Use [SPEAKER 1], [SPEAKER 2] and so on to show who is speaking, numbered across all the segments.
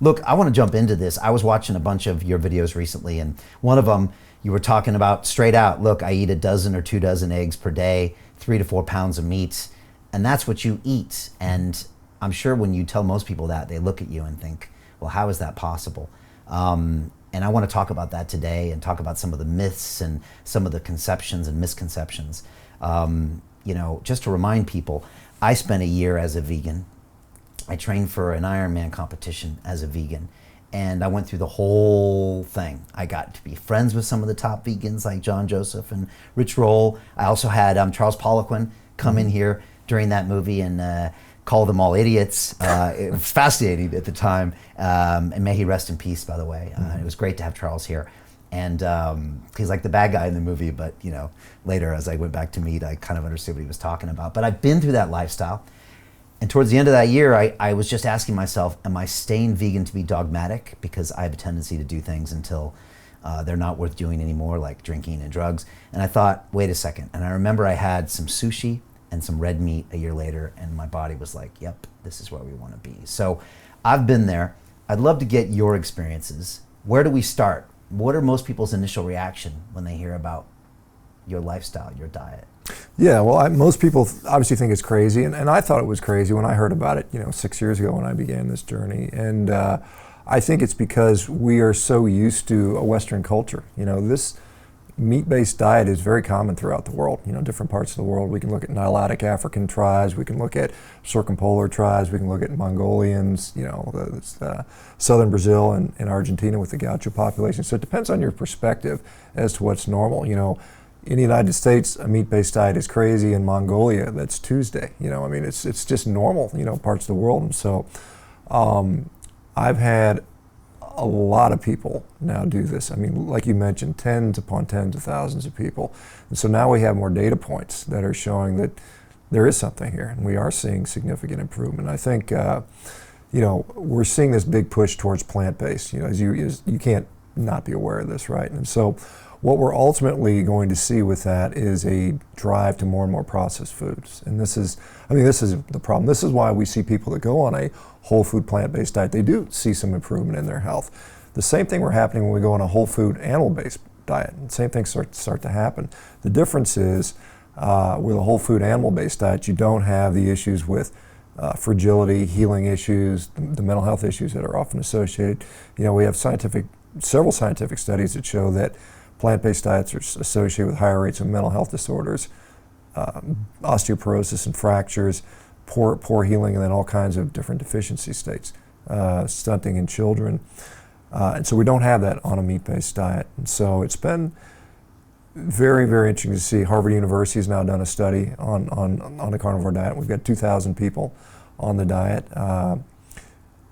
[SPEAKER 1] Look, I want to jump into this. I was watching a bunch of your videos recently, and one of them, you were talking about straight out, look, I eat a dozen or 2 dozen eggs per day, 3 to 4 pounds of meat, and that's what you eat. And I'm sure when you tell most people that, they look at you and think, well, how is that possible? And I want to talk about that today and talk about some of the myths and some of the conceptions and misconceptions. Just to remind people, I spent a year as a vegan. I trained for an Ironman competition as a vegan, and I went through the whole thing. I got to be friends with some of the top vegans like John Joseph and Rich Roll. I also had Charles Poliquin come in here during that movie and call them all idiots. It was fascinating at the time, and may he rest in peace, by the way. It was great to have Charles here. And he's like the bad guy in the movie, but later as I went back to meet, I kind of understood what he was talking about. But I've been through that lifestyle. And towards the end of that year, I was just asking myself, am I staying vegan to be dogmatic? Because I have a tendency to do things until they're not worth doing anymore, like drinking and drugs. And I thought, wait a second. And I remember I had some sushi and some red meat a year later, and my body was like, yep, this is where we want to be. So I've been there. I'd love to get your experiences. Where do we start? What are most people's initial reaction when they hear about your lifestyle, your diet?
[SPEAKER 2] Yeah, well, most people obviously think it's crazy, and I thought it was crazy when I heard about it, 6 years ago when I began this journey. And I think it's because we are so used to a Western culture. This meat-based diet is very common throughout the world, different parts of the world. We can look at Nilotic African tribes, we can look at circumpolar tribes, we can look at Mongolians, southern Brazil and Argentina with the gaucho population. So it depends on your perspective as to what's normal. In the United States, a meat-based diet is crazy. In Mongolia, that's Tuesday. It's just normal, parts of the world. And so I've had a lot of people now do this. Like you mentioned, tens upon tens of thousands of people. And so now we have more data points that are showing that there is something here, and we are seeing significant improvement. I think, we're seeing this big push towards plant-based. You can't not be aware of this, right? And so what we're ultimately going to see with that is a drive to more and more processed foods. And this is the problem. This is why we see people that go on a whole food plant-based diet, they do see some improvement in their health. The same thing we're happening when we go on a whole food animal-based diet. The same things start to happen. The difference is with a whole food animal-based diet, you don't have the issues with fragility, healing issues, the mental health issues that are often associated. We have several scientific studies that show that plant-based diets are associated with higher rates of mental health disorders, osteoporosis and fractures, poor healing, and then all kinds of different deficiency states, stunting in children. And so we don't have that on a meat-based diet. And so it's been very, very interesting to see. Harvard University has now done a study on the carnivore diet. We've got 2,000 people on the diet.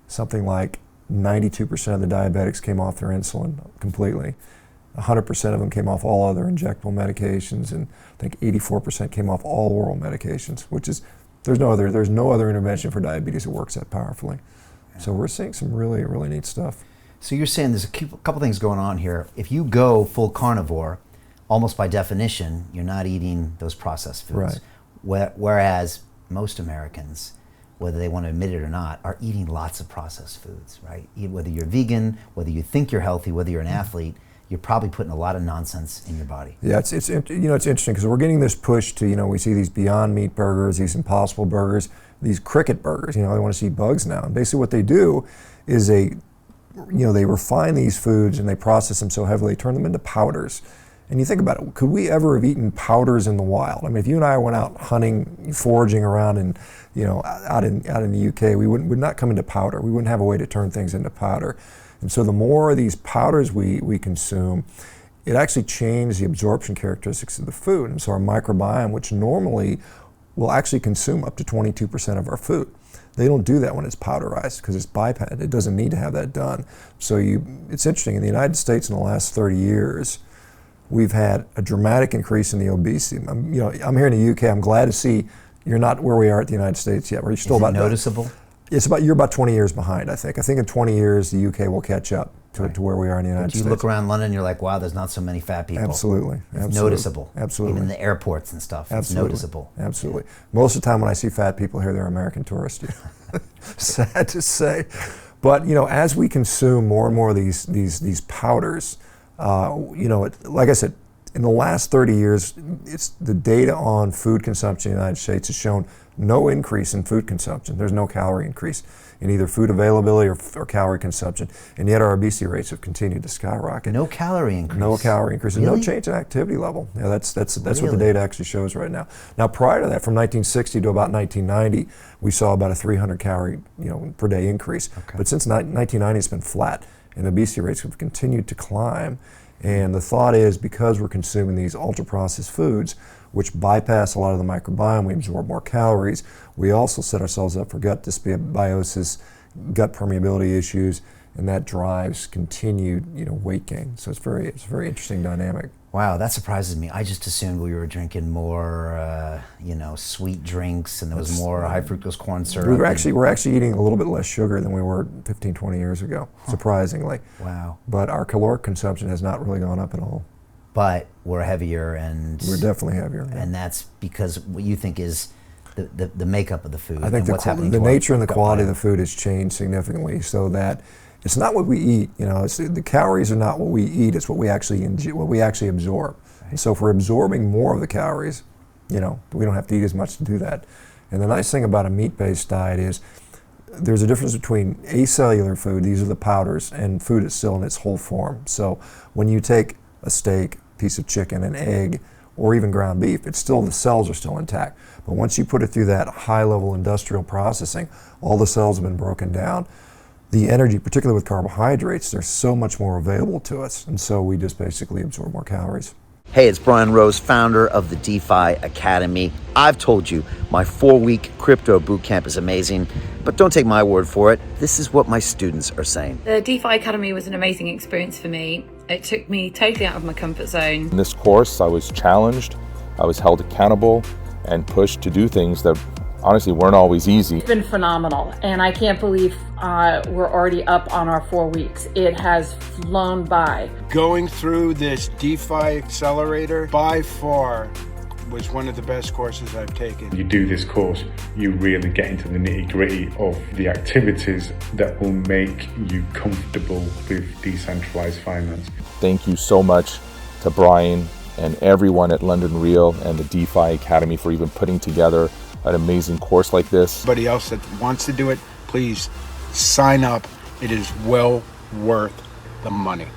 [SPEAKER 2] Something like 92% of the diabetics came off their insulin completely. 100% of them came off all other injectable medications, and I think 84% came off all oral medications, which is, there's no other intervention for diabetes that works that powerfully. Yeah. So we're seeing some really, really neat stuff.
[SPEAKER 1] So you're saying there's a couple things going on here. If you go full carnivore, almost by definition, you're not eating those processed foods.
[SPEAKER 2] Right.
[SPEAKER 1] Whereas most Americans, whether they want to admit it or not, are eating lots of processed foods, right? Whether you're vegan, whether you think you're healthy, whether you're an athlete, you're probably putting a lot of nonsense in your body.
[SPEAKER 2] Yeah, it's interesting because we're getting this push to, we see these Beyond Meat burgers, these Impossible burgers, these cricket burgers, they want to see bugs now. And basically what they do is they refine these foods and they process them so heavily, they turn them into powders. And you think about it, could we ever have eaten powders in the wild? If you and I went out hunting, foraging around and, out in the UK, we would not come into powder. We wouldn't have a way to turn things into powder. And so the more of these powders we consume, it actually changes the absorption characteristics of the food. And so our microbiome, which normally will actually consume up to 22% of our food, they don't do that when it's powderized because it's bypassed. It doesn't need to have that done. So it's interesting, in the United States in the last 30 years, we've had a dramatic increase in the obesity. I'm here in the UK, I'm glad to see you're not where we are at the United States yet. We're still
[SPEAKER 1] Is it
[SPEAKER 2] about
[SPEAKER 1] noticeable?
[SPEAKER 2] You're about 20 years behind, I think. I think in 20 years, the UK will catch up to where we are in the United States.
[SPEAKER 1] You look around London, you're like, wow, there's not so many fat people.
[SPEAKER 2] Absolutely.
[SPEAKER 1] It's noticeable.
[SPEAKER 2] Absolutely.
[SPEAKER 1] Even in the airports and stuff,
[SPEAKER 2] Absolutely.
[SPEAKER 1] It's noticeable.
[SPEAKER 2] Absolutely. Most of the time when I see fat people here, they're American tourists. Sad to say. But as we consume more and more of these powders, like I said, in the last 30 years, it's the data on food consumption in the United States has shown no increase in food consumption. There's no calorie increase in either food availability or calorie consumption, and yet our obesity rates have continued to skyrocket.
[SPEAKER 1] No calorie increase.
[SPEAKER 2] No calorie increase,
[SPEAKER 1] Really?
[SPEAKER 2] and no change in activity level. Yeah, that's
[SPEAKER 1] Really?
[SPEAKER 2] what the data actually shows right now. Now, prior to that, from 1960 to about 1990, we saw about a 300 calorie per day increase.
[SPEAKER 1] Okay.
[SPEAKER 2] But since 1990, it's been flat, and obesity rates have continued to climb. And the thought is, because we're consuming these ultra-processed foods, which bypass a lot of the microbiome, we absorb more calories. We also set ourselves up for gut dysbiosis, gut permeability issues, and that drives continued, weight gain. So it's a very interesting dynamic.
[SPEAKER 1] Wow, that surprises me. I just assumed we were drinking more, sweet drinks, and there was more high fructose corn syrup.
[SPEAKER 2] We're actually eating a little bit less sugar than we were 15, 20 years ago, surprisingly.
[SPEAKER 1] Wow.
[SPEAKER 2] But our caloric consumption has not really gone up at all.
[SPEAKER 1] But we're heavier, and
[SPEAKER 2] we're definitely heavier. Yeah.
[SPEAKER 1] And that's because what you think is the makeup of the food.
[SPEAKER 2] I think
[SPEAKER 1] and what's happening
[SPEAKER 2] the
[SPEAKER 1] to our
[SPEAKER 2] nature and the
[SPEAKER 1] gut
[SPEAKER 2] quality of
[SPEAKER 1] biome.
[SPEAKER 2] the food has changed significantly, so that it's not what we eat. The calories are not what we eat; it's what we actually absorb.
[SPEAKER 1] Right.
[SPEAKER 2] And so, if we're absorbing more of the calories, we don't have to eat as much to do that. And the nice thing about a meat-based diet is there's a difference between acellular food, these are the powders, and food that's still in its whole form. So when you take a steak, piece of chicken, an egg, or even ground beef, the cells are still intact. But once you put it through that high-level industrial processing, all the cells have been broken down. The energy, particularly with carbohydrates, there's so much more available to us, and so we just basically absorb more calories.
[SPEAKER 1] Hey, it's Brian Rose, founder of the DeFi Academy. I've told you my 4-week crypto bootcamp is amazing, but don't take my word for it. This is what my students are saying.
[SPEAKER 3] The DeFi Academy was an amazing experience for me. It took me totally out of my comfort zone.
[SPEAKER 4] In this course, I was challenged, I was held accountable, and pushed to do things that honestly weren't always easy.
[SPEAKER 5] It's been phenomenal, and I can't believe we're already up on our 4 weeks. It has flown by.
[SPEAKER 6] Going through this DeFi accelerator by far was one of the best courses I've taken.
[SPEAKER 7] You do this course, you really get into the nitty-gritty of the activities that will make you comfortable with decentralized finance.
[SPEAKER 4] Thank you so much to Brian and everyone at London Real and the DeFi Academy for even putting together an amazing course like this.
[SPEAKER 6] Anybody else that wants to do it, please sign up. It is well worth the money.